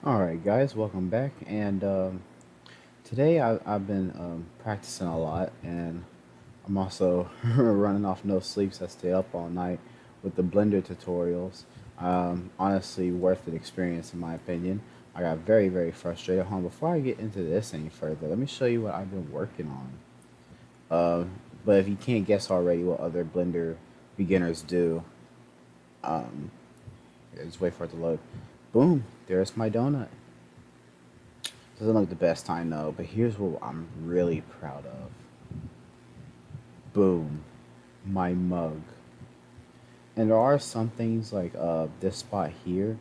All right, guys, welcome back. And today I've been practicing a lot, and I'm also running off no sleep, so I stay up all night with the Blender tutorials. Honestly, worth an experience in my opinion. I got very, very frustrated. Hold on, before I get into this any further, let me show you what I've been working on. But if you can't guess already what other Blender beginners do, just wait for it to load. Boom, there's my donut. Doesn't look the best, I know, but here's what I'm really proud of. Boom, my mug. And there are some things like this spot here.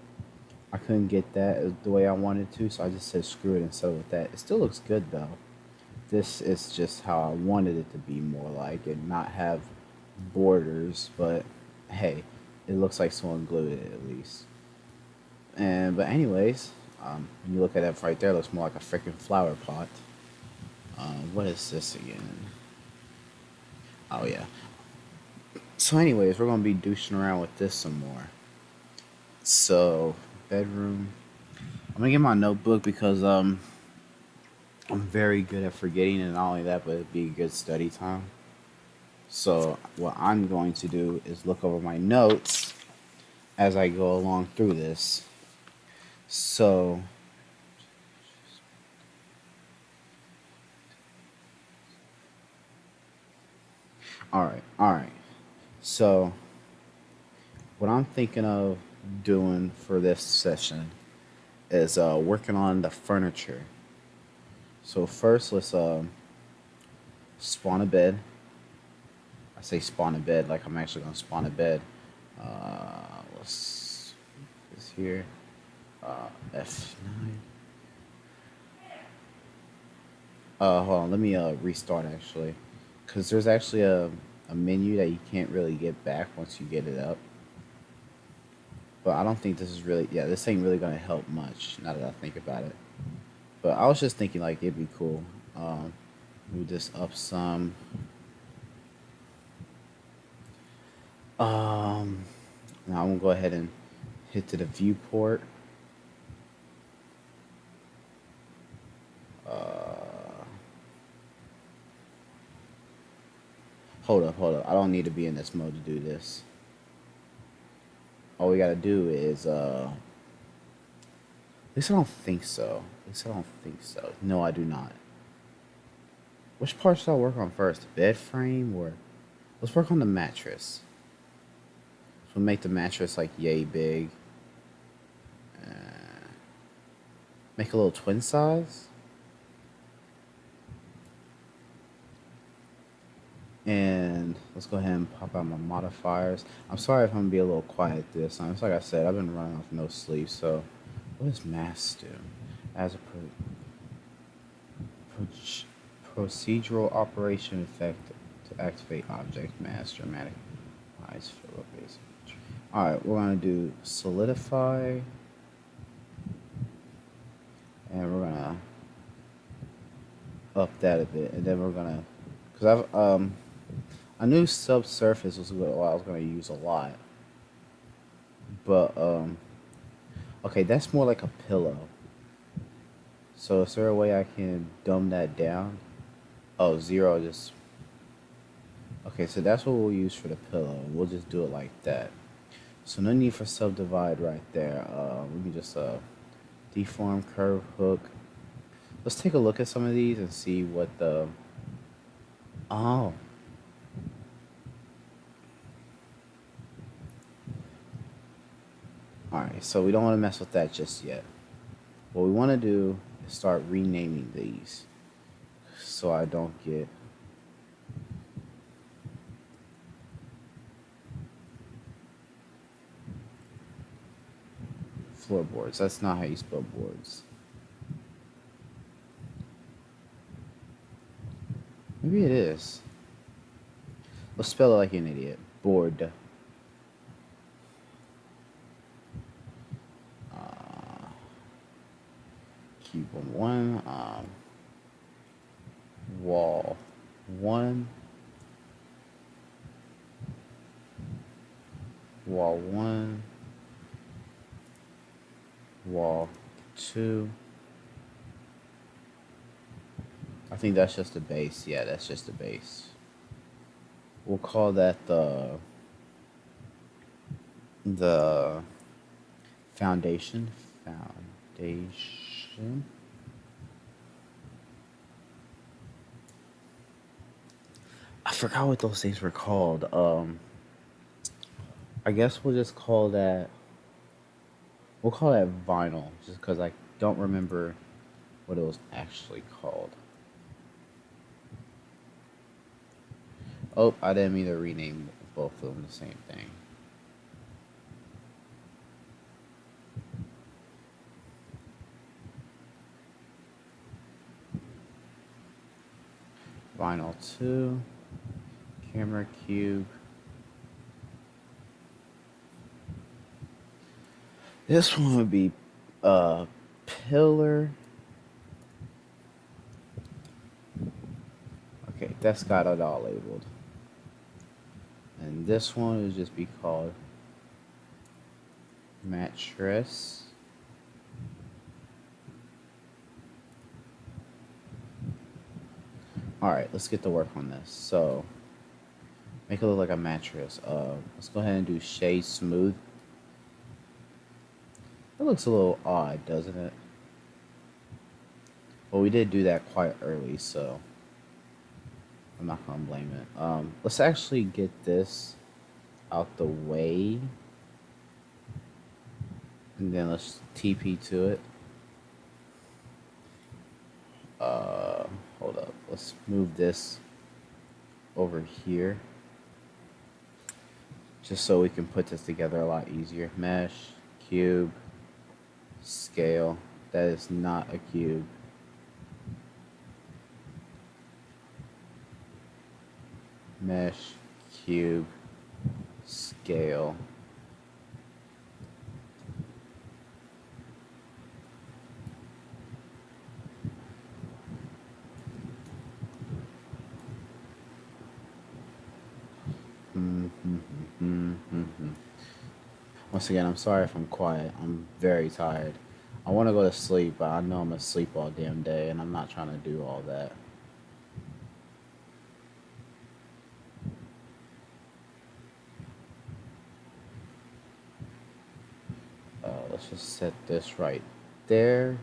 I couldn't get that the way I wanted to, so I just said screw it and settle with that. It still looks good though. This is just how I wanted it to be more like and not have borders, but hey, it looks like someone glued it at least. And but anyways, when you look at that right there, it looks more like a freaking flower pot. What is this again? Oh yeah. So, anyways, we're gonna be douching around with this some more. So, bedroom. I'm gonna get my notebook because I'm very good at forgetting, and not only that, but it'd be a good study time. So, what I'm going to do is look over my notes as I go along through this. So, all right. So, what I'm thinking of doing for this session is working on the furniture. So first, let's spawn a bed. I say spawn a bed like I'm actually gonna spawn a bed. Let's this here. F9. Hold on. Let me restart actually, because there's actually a menu that you can't really get back once you get it up. But I don't think this is really yeah. This ain't really gonna help much now that I think about it. But I was just thinking like it'd be cool. Move this up some. Um, Now I'm gonna go ahead and hit to the viewport. Uh, hold up. I don't need to be in this mode to do this. All we gotta do is at least I don't think so. At least I don't think so. No, I do not. Which part should I work on first? The bed frame or let's work on the mattress. So we'll make the mattress like yay big. Make a little twin size. And let's go ahead and pop out my modifiers. I'm sorry if I'm gonna be a little quiet this time. It's like I said, I've been running off no sleep. So, what does mass do? As a procedural operation effect to activate object mass dramatic eyes fill up base. All right, we're gonna do solidify, and we're gonna up that a bit, and then we're gonna, cause I knew subsurface was what I was gonna use a lot, but okay, that's more like a pillow. So is there a way I can dumb that down? Oh, zero just okay. So that's what we'll use for the pillow. We'll just do it like that. So no need for subdivide right there. We can just deform curve hook. Let's take a look at some of these and see what the oh. All right, so we don't want to mess with that just yet. What we want to do is start renaming these so I don't get floorboards. That's not how you spell boards. Maybe it is. Let's spell it like an idiot. Board. Uh, Cube on one. Wall one. Wall one. Wall 2. I think that's just the base. Yeah, that's just the base. We'll call that the foundation. Foundation. I forgot what those things were called. I guess we'll call that vinyl, just because I don't remember what it was actually called. Oh, I didn't mean to rename both of them the same thing. Vinyl 2, camera cube. This one would be pillar. Okay, that's got it all labeled. And this one would just be called mattress. All right, let's get to work on this. So, make it look like a mattress. Let's go ahead and do shade smooth. It looks a little odd, doesn't it? Well, we did do that quite early, so I'm not gonna blame it. Let's actually get this out the way, and then let's TP to it. Hold up. Let's move this over here, just so we can put this together a lot easier. Mesh, cube, scale. That is not a cube. Mesh, cube, scale. Once again, I'm sorry if I'm quiet. I'm very tired. I want to go to sleep, but I know I'm asleep all damn day, and I'm not trying to do all that. Let's just set this right there.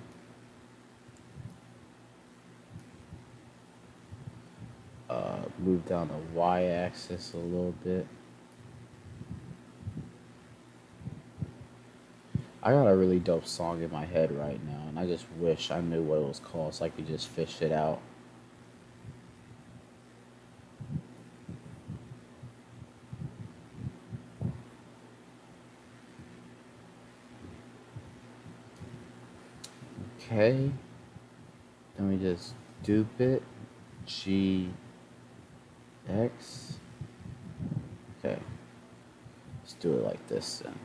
Move down the y-axis a little bit. I got a really dope song in my head right now, and I just wish I knew what it was called so I could just fish it out. Okay. Then we just dupe it. GX. Okay. Let's do it like this then.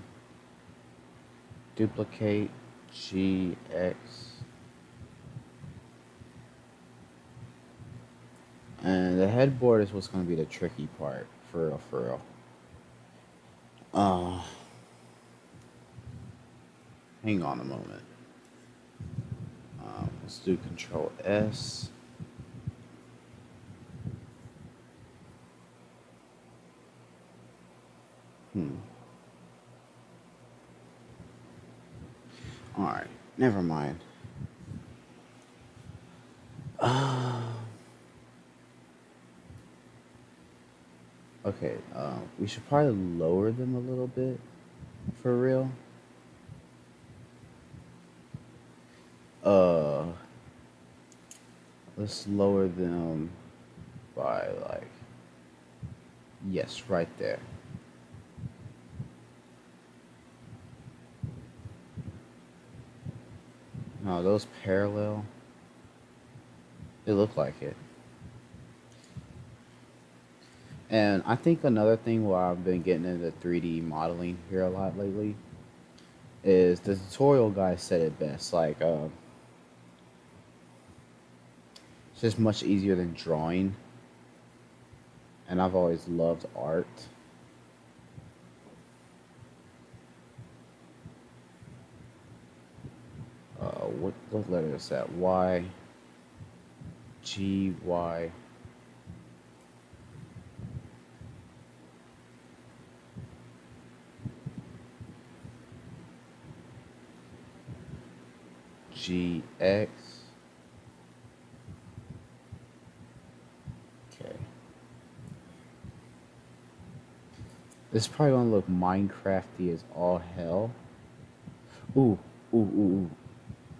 Duplicate GX. And the headboard is what's going to be the tricky part, for real, for real. Uh, Hang on a moment. Let's do Control S. All right, never mind. Okay, we should probably lower them a little bit, for real. Uh, let's lower them by like, yes, right there. No, those parallel. They look like it. And I think another thing why I've been getting into 3D modeling here a lot lately is the tutorial guy said it best. Like, it's just much easier than drawing. And I've always loved art. what letter is that? Y, G, Y. G, X. Okay. This is probably gonna look Minecrafty as all hell. Ooh, ooh.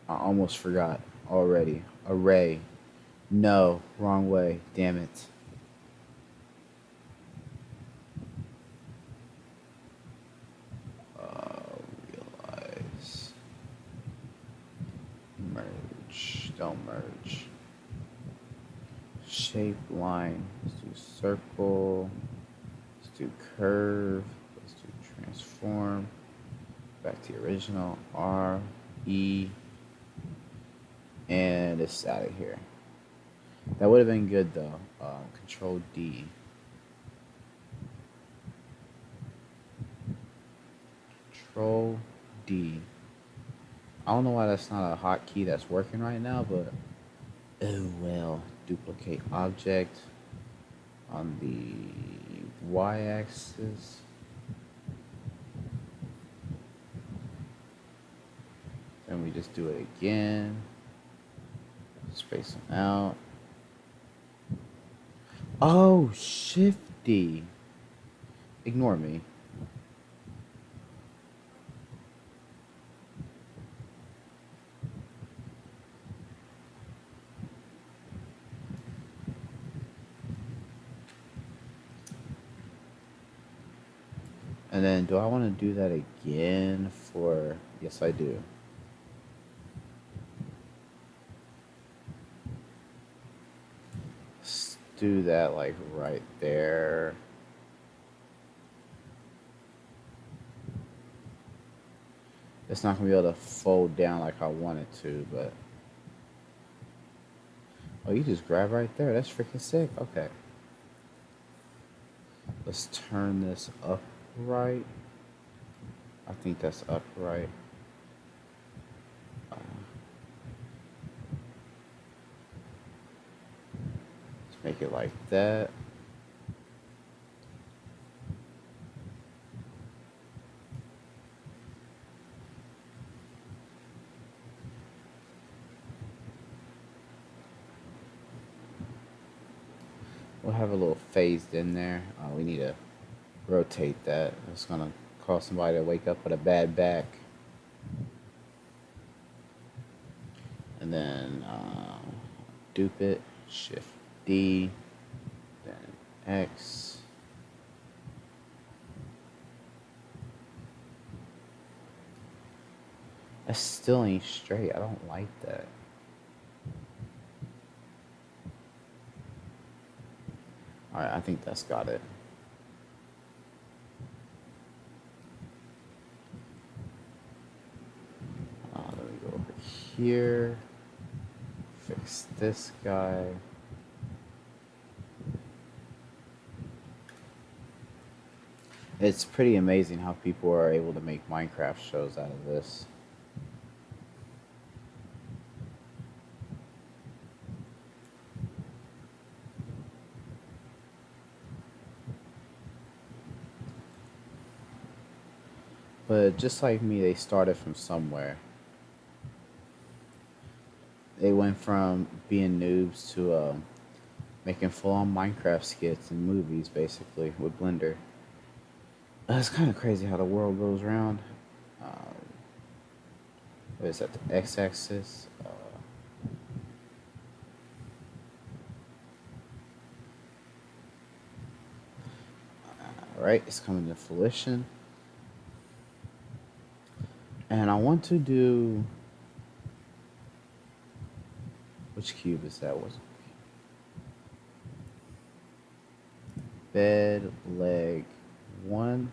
I almost forgot already. Array. No, wrong way. Damn it. Realize. Merge. Don't merge. Shape line. Let's do circle. Let's do curve. Let's do transform. Back to the original. R, E, and it's out of here. That would have been good though. Control D. Control D. I don't know why that's not a hotkey that's working right now, but oh well. Duplicate object on the y-axis. Then we just do it again. Space them out. Oh, shifty. Ignore me. And then do I want to do that again for, yes I do. Let's do that like right there. It's not gonna be able to fold down like I want it to, but oh, you just grab right there. That's freaking sick. Okay. Let's turn this upright. I think that's upright. Let's make it like that. We'll have a little phased in there. We need to rotate that. It's gonna cause somebody to wake up with a bad back. And then dupe it, Shift D, then X. That still ain't straight. I don't like that. Alright, I think that's got it. Let me go over here. Fix this guy. It's pretty amazing how people are able to make Minecraft shows out of this. But just like me, they started from somewhere. They went from being noobs to making full-on Minecraft skits and movies, basically, with Blender. It's kind of crazy how the world goes around. What is that, the x-axis? Right, it's coming to fruition. And I want to do... Which cube is that? Was bed, leg, 1.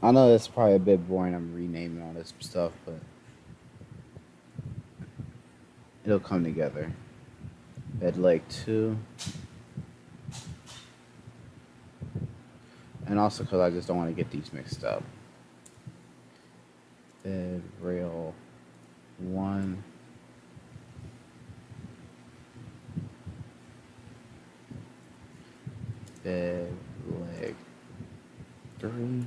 I know that's probably a bit boring. I'm renaming all this stuff, but it'll come together. Bed, leg, 2. and also because I just don't want to get these mixed up. Bed rail 1. Bed leg 3.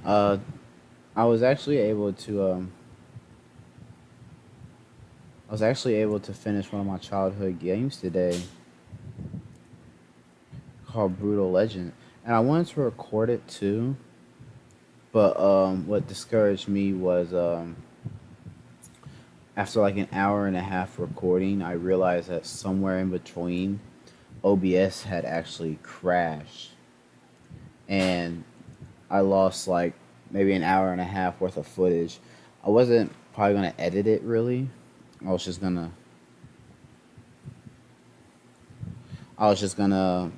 Uh, I was actually able to finish one of my childhood games today called Brutal Legend, and I wanted to record it too, but what discouraged me was after like an hour and a half recording, I realized that somewhere in between, OBS had actually crashed, and I lost like maybe an hour and a half worth of footage. I wasn't probably gonna edit it really. I was just gonna I was just gonna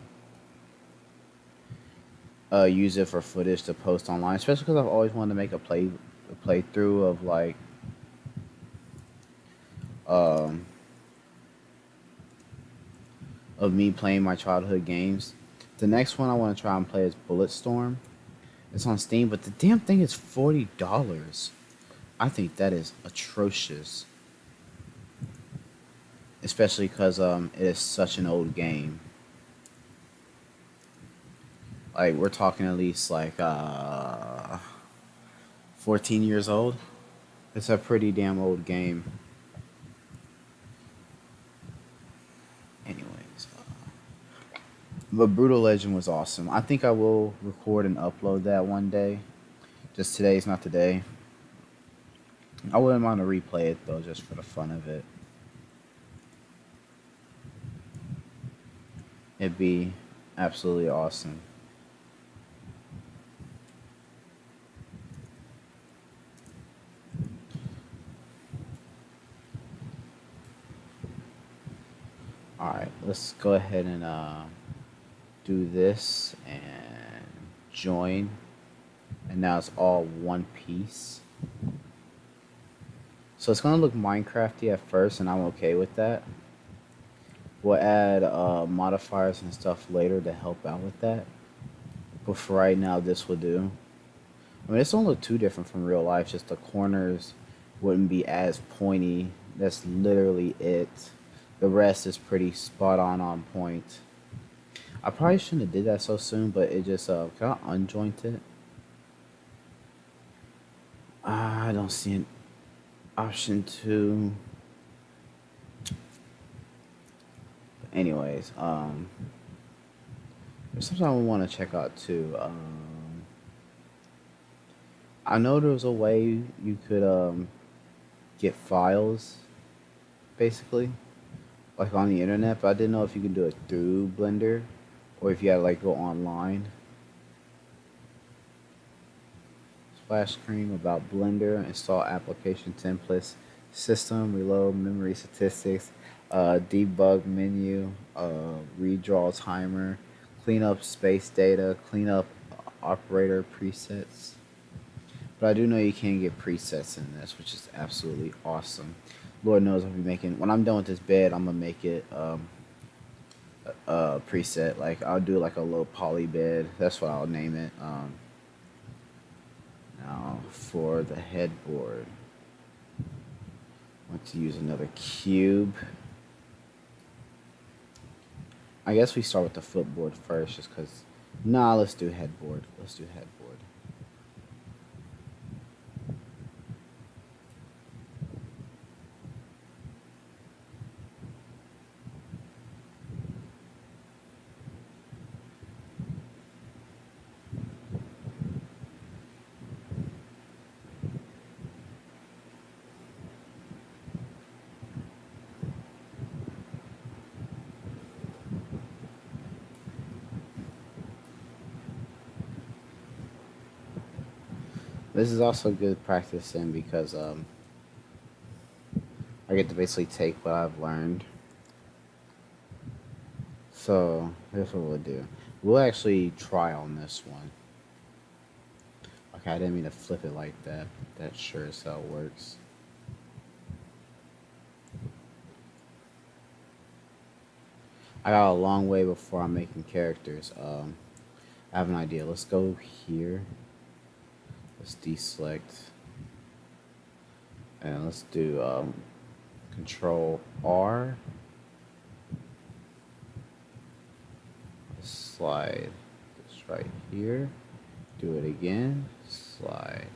use it for footage to post online, especially because I've always wanted to make a playthrough of like um, of me playing my childhood games. The next one I want to try and play is Bulletstorm. It's on Steam, but the damn thing is $40. I think that is atrocious, especially because it is such an old game. Like we're talking at least like 14 years old. It's a pretty damn old game. Anyways, but Brutal Legend was awesome. I think I will record and upload that one day. Just today's not today. I wouldn't mind to replay it though, just for the fun of it. It'd be absolutely awesome. All right, let's go ahead and do this and join. And now it's all one piece. So it's gonna look Minecrafty at first, and I'm okay with that. We'll add modifiers and stuff later to help out with that. But for right now, this will do. I mean, this don't look too different from real life. Just the corners wouldn't be as pointy. That's literally it. The rest is pretty spot on point. I probably shouldn't have did that so soon, but it just can I unjoint it? I don't see an option to. Anyways, there's something I want to check out too. I know there was a way you could get files, basically, like on the internet, but I didn't know if you could do it through Blender or if you had to like go online. Splash screen about Blender, install application templates, system, reload, memory statistics, debug menu, redraw timer, clean up space data, clean up operator presets. But I do know you can get presets in this, which is absolutely awesome. Lord knows I'll be making, when I'm done with this bed, I'm gonna make it a preset. Like I'll do like a low poly bed. That's what I'll name it. Now for the headboard, I want to use another cube. I guess we start with the footboard first, just because. Nah, let's do headboard. Let's do headboard. This is also good practicing because I get to basically take what I've learned. So here's what we'll do. We'll actually try on this one. Okay, I didn't mean to flip it like that. That sure as hell works. I got a long way before I'm making characters. I have an idea. Let's go here. Let's deselect. And let's do Control R. Slide this right here. Do it again. Slide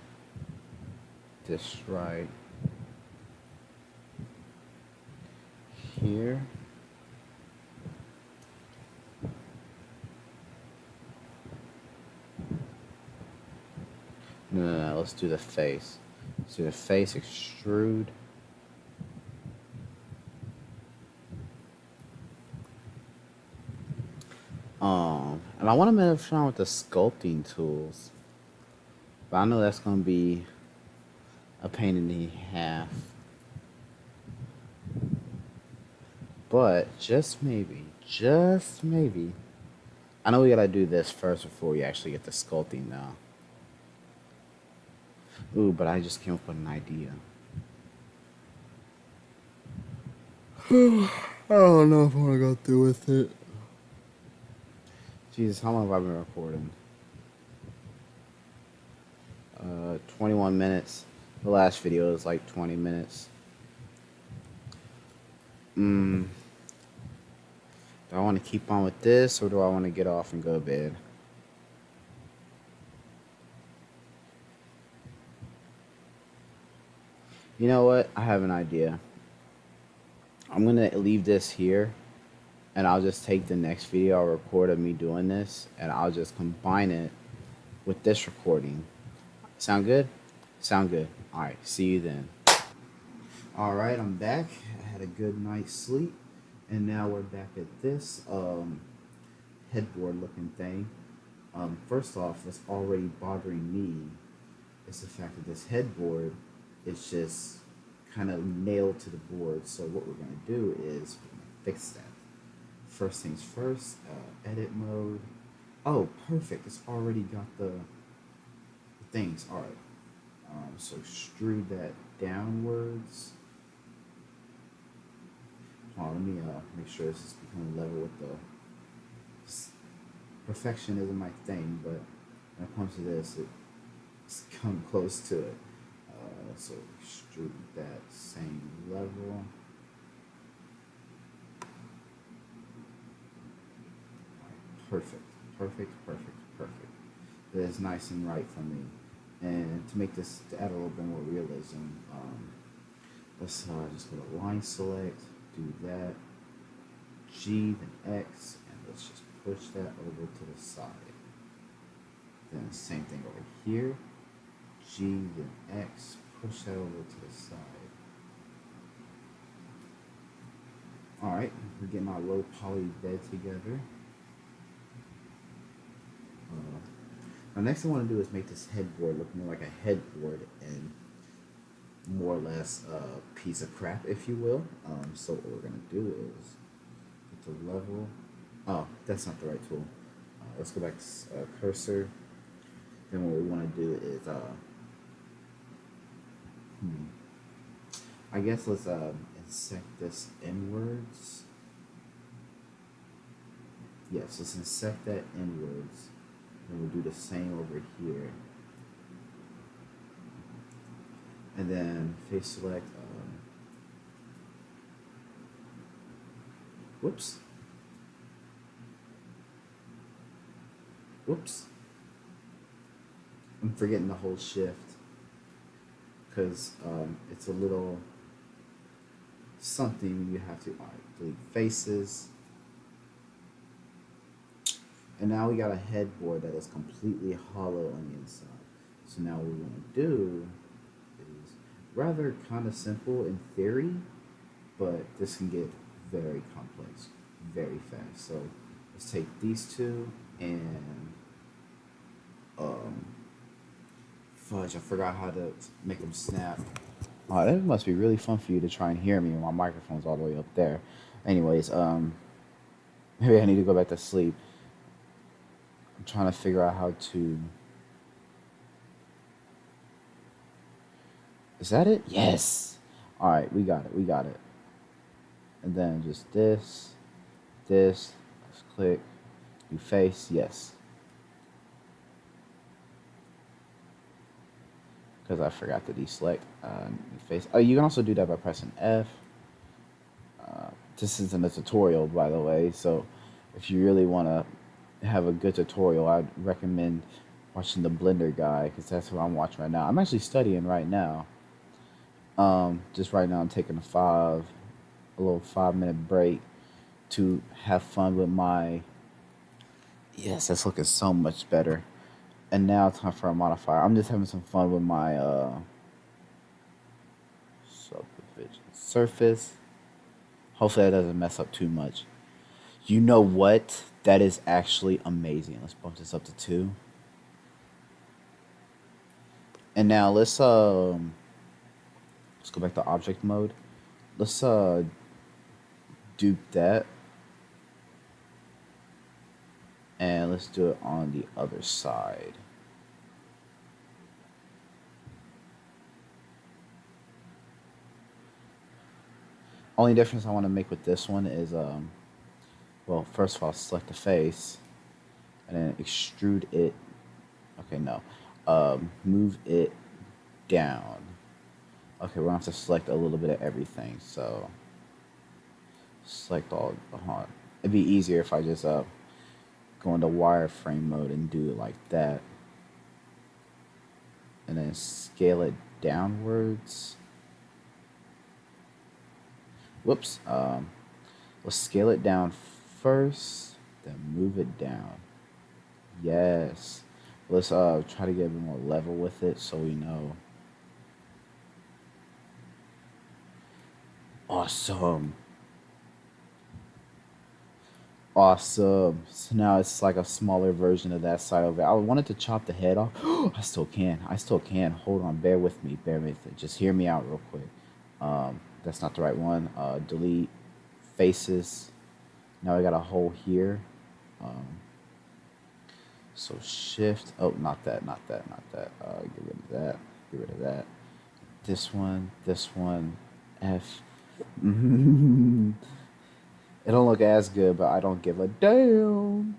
this right here. No, let's do the face. Let's do the face, extrude. And I want to mess around with the sculpting tools. But I know that's going to be a pain in the half. But just maybe, I know we gotta do this first before we actually get the sculpting now. Ooh, but I just came up with an idea. I don't know if I want to go through with it. Jesus, how long have I been recording? 21 minutes. The last video was like 20 minutes. Do I want to keep on with this, or do I want to get off and go to bed? You know what? I have an idea. I'm going to leave this here, and I'll just take the next video I'll record of me doing this, and I'll just combine it with this recording. Sound good? Sound good. All right, see you then. All right, I'm back. I had a good night's sleep, and now we're back at this headboard looking thing. First off, what's already bothering me is the fact that this headboard is just kind of nailed to the board. So what we're going to do is we're going to fix that. First things first, edit mode. Oh, perfect. It's already got the things. All right. So extrude that downwards. Hold on, let me make sure this is becoming level with the perfection isn't my thing, but when it comes to this, it's come close to it. So extrude that same level. Perfect, perfect, perfect, perfect. That is nice and right for me. And to make this, to add a little bit more realism, let's just go to line select, do that, G, then X, and let's just push that over to the side. Then same thing over here, G, then X, push that over to the side. Alright, we're getting our low poly bed together. Now next thing I want to do is make this headboard look more like a headboard and more or less a piece of crap, if you will. So what we're going to do is get the level. Oh, that's not the right tool. Let's go back to cursor. Then what we want to do is, I guess let's insect this inwards. Yes, let's insect that inwards. And we'll do the same over here. And then face select. Whoops. I'm forgetting the whole shift because it's a little something you have to delete faces. And now we got a headboard that is completely hollow on the inside. So now what we want to do is rather kind of simple in theory, but this can get very complex very fast. So let's take these two and fudge, I forgot how to make them snap. Oh, that must be really fun for you to try and hear me when my microphone's all the way up there. Anyways, maybe I need to go back to sleep. I'm trying to figure out how to. Is that it? Yes. All right, we got it. And then just this. this. Let's click new face. Yes, because I forgot to deselect new face. Oh, you can also do that by pressing F. This isn't a tutorial, by the way, so if you really want to have a good tutorial, I'd recommend watching the Blender guy because that's what I'm watching right now. I'm actually studying right now. Just right now, I'm taking a little 5 minute break to have fun with my. Yes, that's looking so much better. And now time for a modifier. I'm just having some fun with my subdivision surface. Hopefully that doesn't mess up too much. You know what? That is actually amazing. Let's bump this up to 2. And now let's go back to object mode. Let's dupe that, and let's do it on the other side. Only difference I want to make with this one is well, first of all, select the face and then extrude it. Okay, no. Move it down. Okay, we're gonna have to select a little bit of everything. So select all. It'd be easier if I just go into wireframe mode and do it like that, and then scale it downwards. Whoops. Let's scale it down first, then move it down. Yes. Let's try to get a bit more level with it so we know. Awesome. Awesome. So now it's like a smaller version of that side over. I wanted to chop the head off. I still can. I still can. Hold on. Bear with me. Bear with me. Just hear me out real quick. That's not the right one. Delete faces. Now I got a hole here. Um, so shift. Oh, not that. Not that. Not that. Get rid of that. Get rid of that. This one. This one. F. It don't look as good, but I don't give a damn.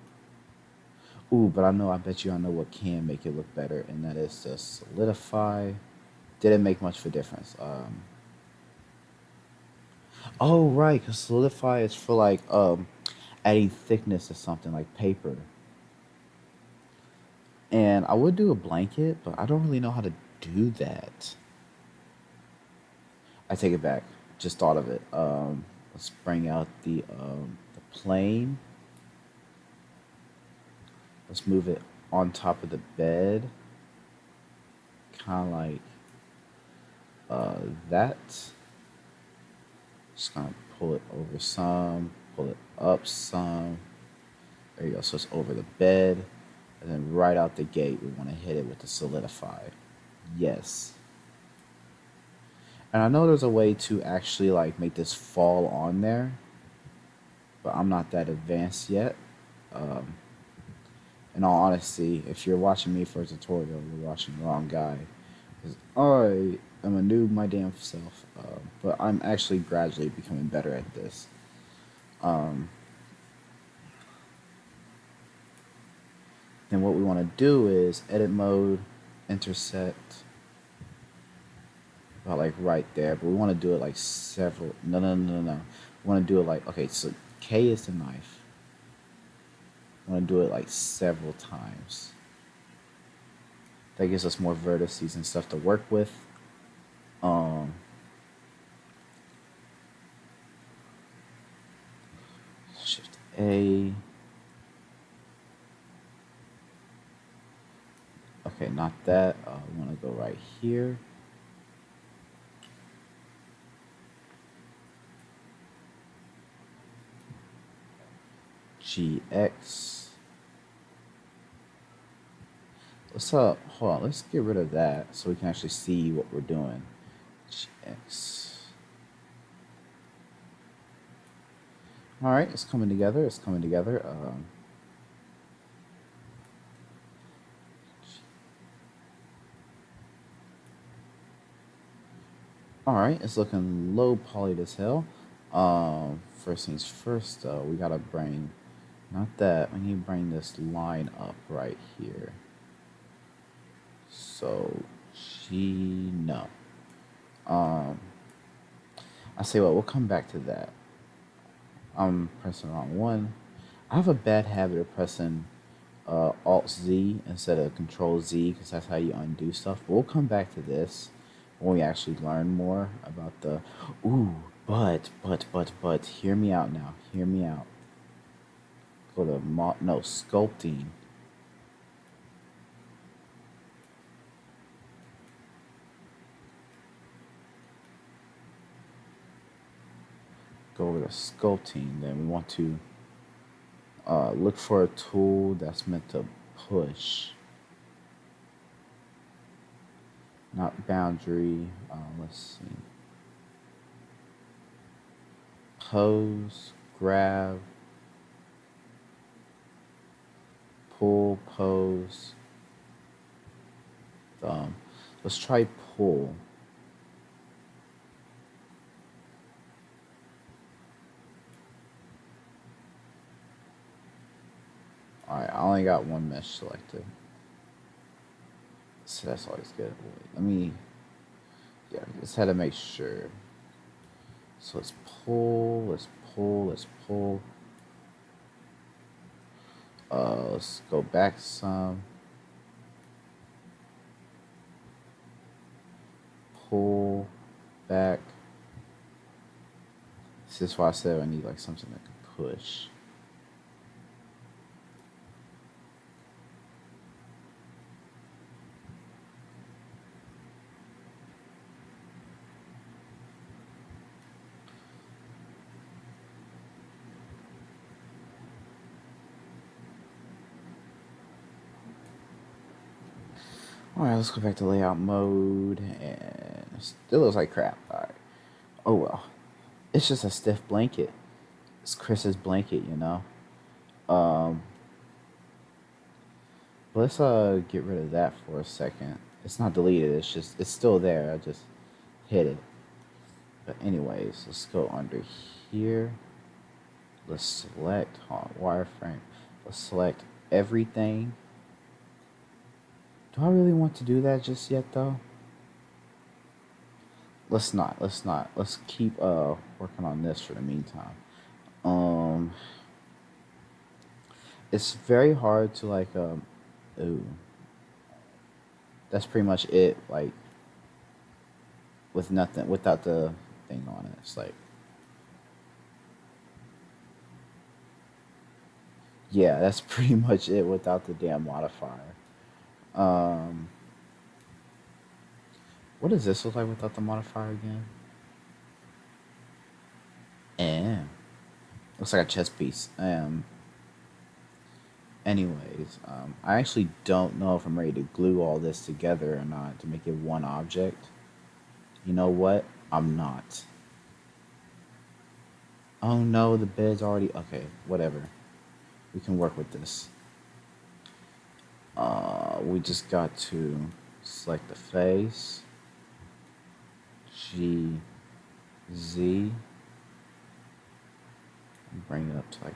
Ooh, but I know, I bet you I know what can make it look better, and that is to solidify. Didn't make much of a difference. Oh, right, because solidify is for like adding thickness to something like paper. And I would do a blanket, but I don't really know how to do that. I take it back. Just thought of it. Let's bring out the plane. Let's move it on top of the bed, kind of like that. Just gonna pull it over some, pull it up some. There you go. So it's over the bed, and then right out the gate, we want to hit it with the solidify. Yes. And I know there's a way to actually like make this fall on there, but I'm not that advanced yet. Um, in all honesty, if you're watching me for a tutorial, you're watching the wrong guy. Because I am a noob my damn self, but I'm actually gradually becoming better at this. Um, then what we want to do is edit mode, intersect, about like right there. But we want to do it like several. No, no, no, no, no. We want to do it like, okay, so K is the knife. I want to do it like several times. That gives us more vertices and stuff to work with. Um, Shift A. Okay, not that. We want to go right here. GX. Let's hold on. Let's get rid of that so we can actually see what we're doing. GX. All right, it's coming together. It's coming together. All right, it's looking low poly as hell. First things first, though, we gotta bring, not that, we need to bring this line up right here. So, no. Um, I say what, we'll come back to that. I'm pressing the wrong one. I have a bad habit of pressing Alt Z instead of Control Z because that's how you undo stuff. But we'll come back to this when we actually learn more about the. Ooh, but, hear me out now. Hear me out. Go to no sculpting. Go over to sculpting. Then we want to look for a tool that's meant to push, not boundary. Let's see. Pose, grab, pull, pose. Let's try pull. Alright, I only got one mesh selected. So that's always good. Wait, let me. Yeah, just had to make sure. So let's pull, let's pull, let's pull. Let's go back some. Pull, back. This is why I said I need like something that can push. Alright, let's go back to layout mode. And it still looks like crap. Alright. Oh well. It's just a stiff blanket. It's Chris's blanket, you know? Um, let's get rid of that for a second. It's not deleted, it's still there. I just hit it. But anyways, let's go under here. Let's select wireframe. Let's select everything. Do I really want to do that just yet though? Let's not. Let's keep working on this for the meantime. Um it's very hard to like ooh. That's pretty much it, like with nothing without the thing on it. It's like yeah, that's pretty much it without the damn modifier. Um what does this look like without the modifier again? And looks like a chess piece. Anyways, I actually don't know if I'm ready to glue all this together or not to make it one object. You know what? I'm not. Oh no, the bed's already okay. Whatever. We can work with this. We just got to select the face. G Z. Bring it up to like.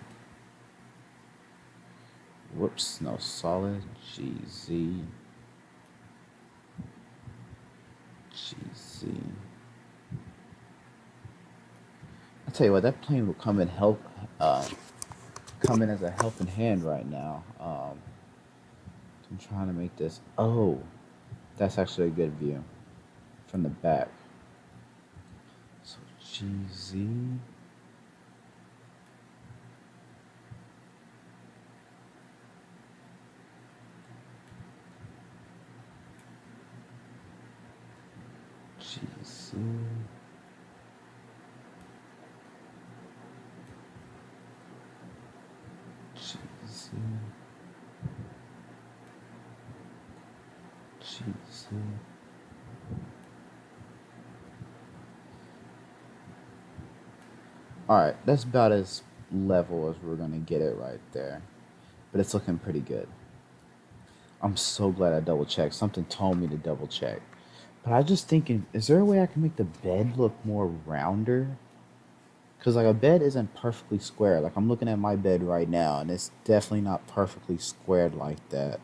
Whoops, no, solid. G Z. G Z. I tell you what, that plane will come in come in as a helping hand right now. I'm trying to make this. Oh, that's actually a good view from the back. So GZ. GZ. GZ. GZ. Alright, that's about as level as we're gonna get it right there. But it's looking pretty good. I'm so glad I double checked. Something told me to double check. But I was just thinking, is there a way I can make the bed look more rounder? Cause like a bed isn't perfectly square. Like I'm looking at my bed right now, and it's definitely not perfectly squared like that.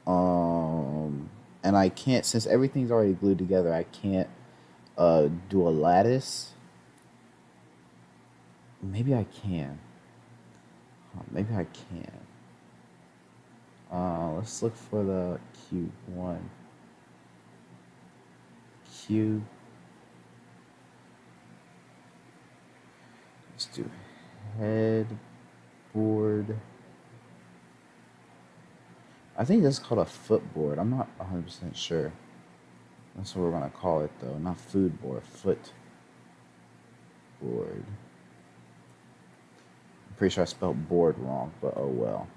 Um, and I can't, since everything's already glued together. I can't do a lattice. Maybe I can. Maybe I can. Let's look for the cube one. Cube. Let's do headboard. I think this is called a footboard. I'm not 100% sure. That's what we're gonna call it though. Not food board, foot board. I'm pretty sure I spelled board wrong, but oh well.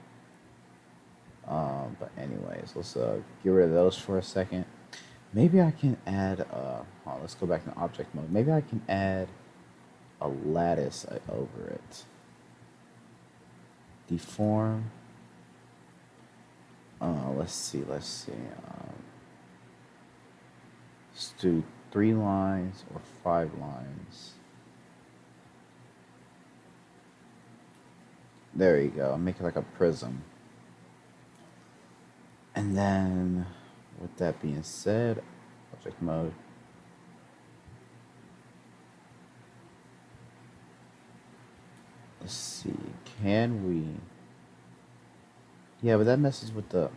But anyways, let's get rid of those for a second. Maybe I can add. Let's go back to object mode. Maybe I can add a lattice over it. Deform. Let's see. Let's see. Let's do 3 lines or 5 lines. There you go. Make it like a prism. And then, with that being said, object mode. Let's see. Can we? Yeah, but that messes with the.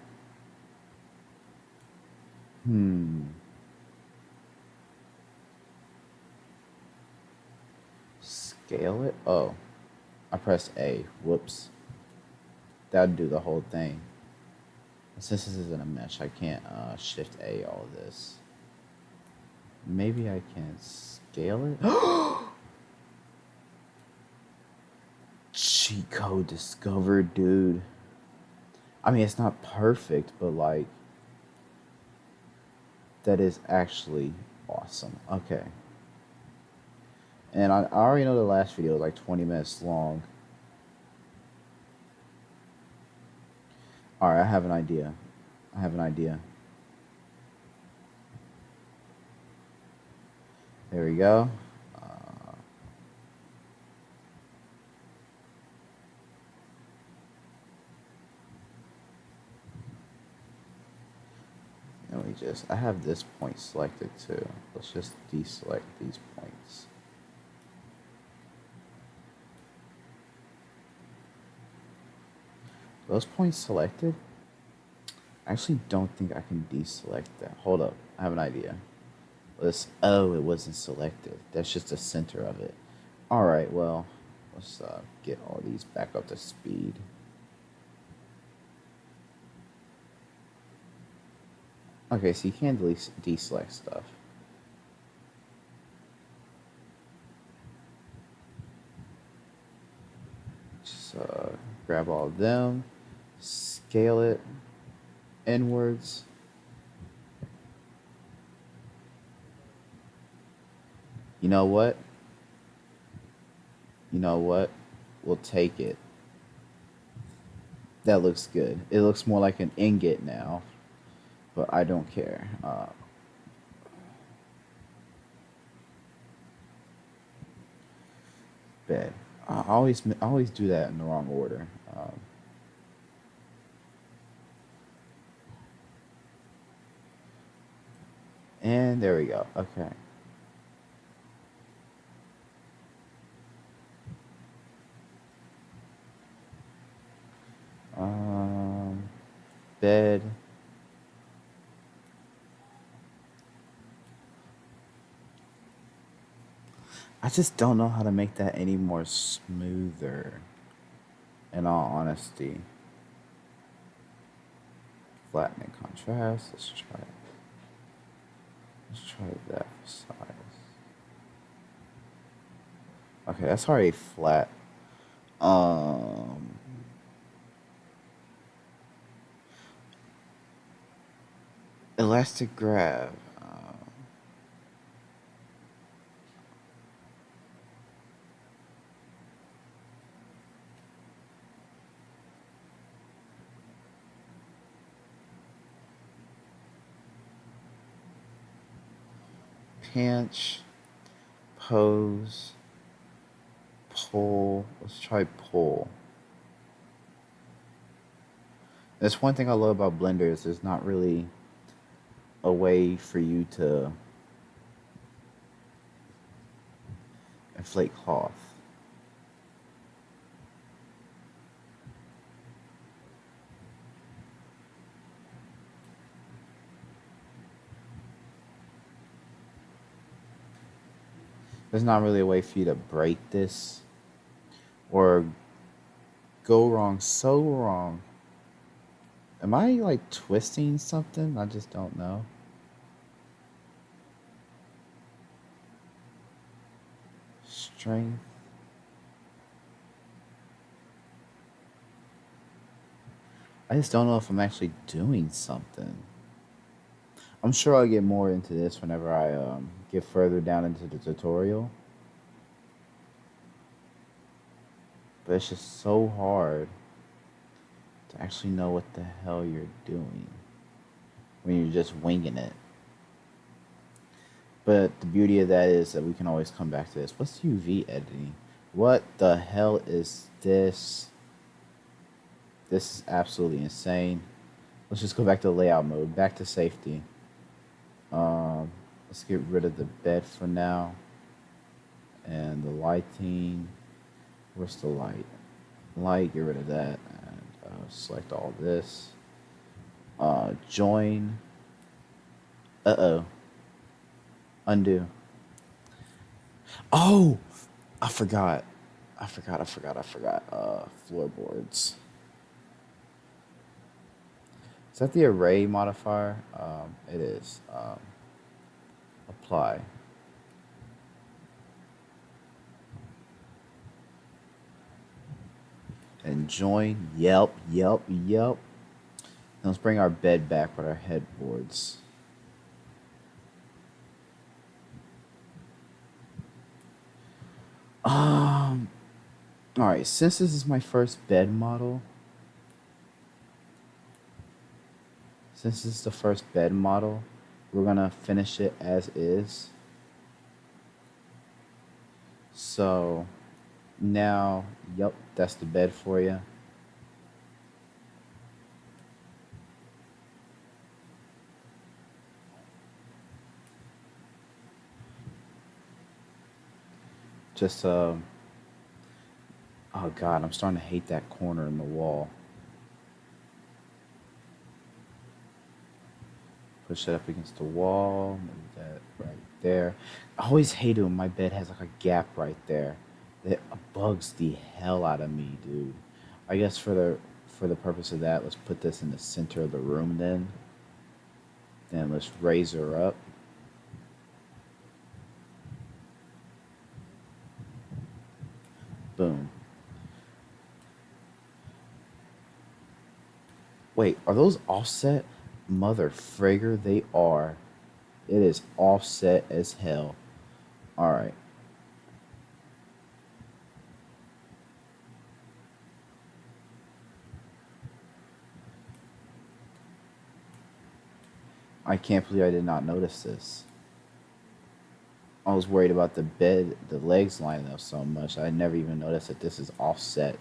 Scale it? Oh, I pressed A. Whoops. That'd do the whole thing. Since this isn't a mesh, I can't shift A all this. Maybe I can scale it? Cheat code discovered, dude. I mean, it's not perfect, but like, that is actually awesome. Okay. And I already know the last video was like 20 minutes long. Alright, I have an idea. I have an idea. There we go. And we just, I have this point selected too. Let's just deselect these points. Those points selected? I actually don't think I can deselect that. Hold up, I have an idea. Oh, it wasn't selected. That's just the center of it. Alright, well, let's get all these back up to speed. Okay, so you can deselect stuff. Just grab all of them, scale it inwards. You know what? You know what? We'll take it. That looks good. It looks more like an ingot now, but I don't care. Bed. I always do that in the wrong order. And there we go. Okay. Bed. I just don't know how to make that any more smoother. In all honesty. Flattening contrast. Let's try it. Let's try that for size. Okay, that's already flat. Um, Elastic grab. Pinch. Pose. pull. Let's try pull. That's one thing I love about Blender is there's not really a way for you to inflate cloth. There's not really a way for you to break this or go wrong so wrong. Am I like twisting something? I just don't know. Strength. I just don't know if I'm actually doing something. I'm sure I'll get more into this whenever I get further down into the tutorial. But it's just so hard to actually know what the hell you're doing when you're just winging it. But the beauty of that is that we can always come back to this. What's UV editing? What the hell is this? This is absolutely insane. Let's just go back to layout mode. Back to safety. Let's get rid of the bed for now. And the lighting. Where's the light? Light, get rid of that. And select all this. Join. Uh-oh. Undo. Oh! I forgot. Floorboards. Is that the array modifier? It is. Apply. And join. Yep. Now let's bring our bed back with our headboards. Alright, since this is my first bed model, we're gonna finish it as is. So now, yep, that's the bed for you. Just oh god, I'm starting to hate that corner in the wall. Push it up against the wall, move that right there. I always hate it when my bed has like a gap right there. It bugs the hell out of me, dude. I guess for the purpose of that, let's put this in the center of the room then. Then let's raise her up. Boom. Wait, are those offset? Mother frigger, they are. It is offset as hell. Alright. I can't believe I did not notice this. I was worried about the legs lining up so much. I never even noticed that this is offset.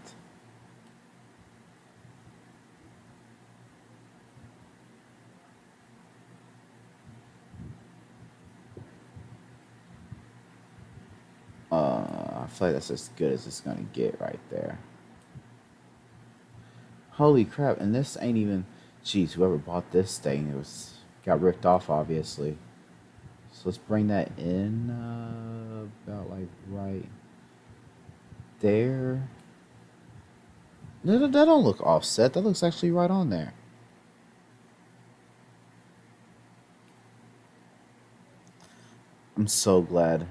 I feel like that's as good as it's gonna get right there. Holy crap! And this ain't even. Jeez, whoever bought this thing, got ripped off, obviously. So let's bring that in about like right there. That don't look offset. That looks actually right on there. I'm so glad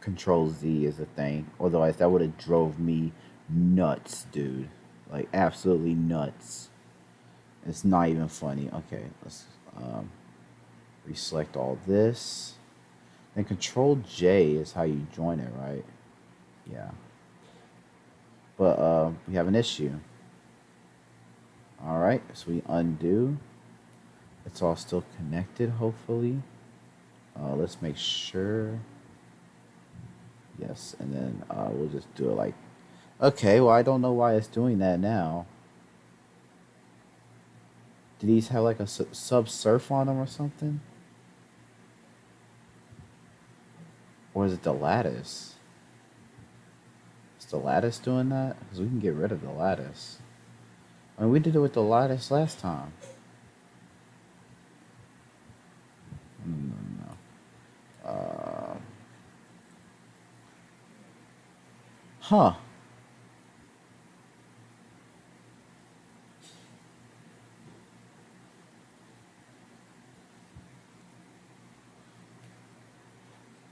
Control Z is a thing. Otherwise, that would have drove me nuts, dude. Like absolutely nuts. It's not even funny. Okay, let's reselect all this. Then Control J is how you join it, right? Yeah. But we have an issue. All right, so we undo. It's all still connected, hopefully. Let's make sure. Yes, and then we'll just do it like Okay, well, I don't know why it's doing that now. Do these have like a sub surf on them or something? Or is it the lattice? Is the lattice doing that? Because we can get rid of the lattice. I mean, we did it with the lattice last time. No, no, no. Huh.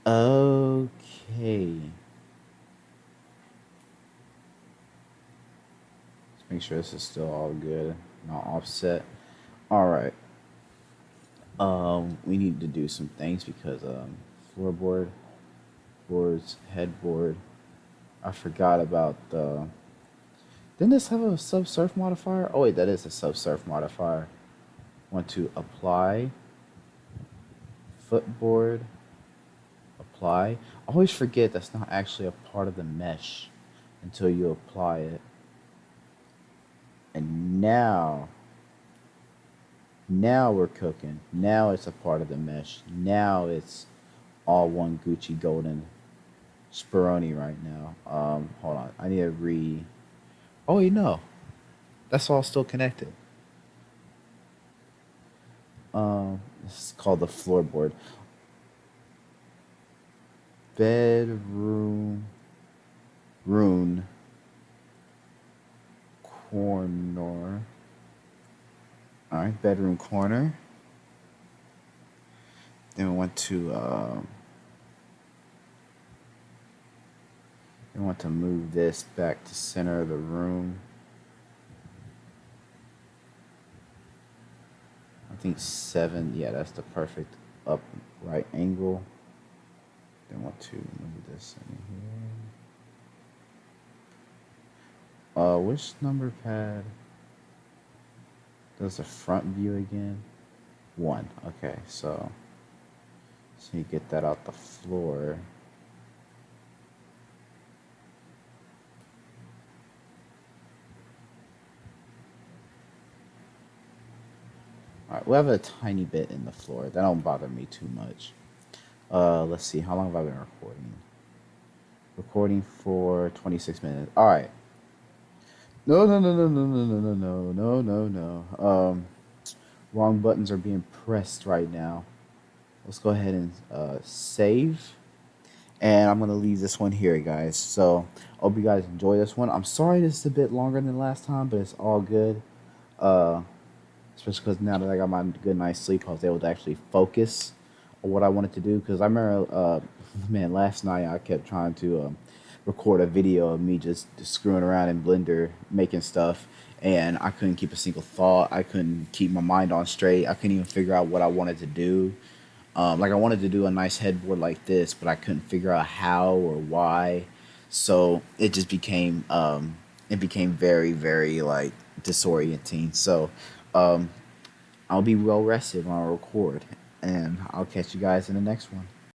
Okay. Let's make sure this is still all good, not offset. All right. We need to do some things because floorboard, boards, headboard. I forgot about the. Didn't this have a sub surf modifier? Oh wait, that is a sub surf modifier. Want to apply footboard, apply. I always forget that's not actually a part of the mesh until you apply it. And now we're cooking. Now it's a part of the mesh. Now it's all one Gucci golden Spironi right now. Hold on. I need to re. Oh, you know, that's all still connected. This is called the floorboard. Bedroom rune corner. All right, bedroom corner. Then we want to move this back to center of the room. I think 7. Yeah, that's the perfect upright angle. Then want to move this in here. Which number pad does the front view again? 1. Okay, so you get that out the floor. All right, we have a tiny bit in the floor. That don't bother me too much. Let's see. How long have I been recording? Recording for 26 minutes. All right. No, no, no, no, no, no, no, no, no, no, no, no. Wrong buttons are being pressed right now. Let's go ahead and save. And I'm going to leave this one here, guys. So, I hope you guys enjoy this one. I'm sorry this is a bit longer than last time, but it's all good. Uh, Especially because now that I got my good night's sleep, I was able to actually focus on what I wanted to do. Because I remember, man, last night I kept trying to record a video of me just screwing around in Blender, making stuff, and I couldn't keep a single thought. I couldn't keep my mind on straight. I couldn't even figure out what I wanted to do. Like I wanted to do a nice headboard like this, but I couldn't figure out how or why. So it just became very very like disorienting. So um, I'll be well rested when I record, and I'll catch you guys in the next one.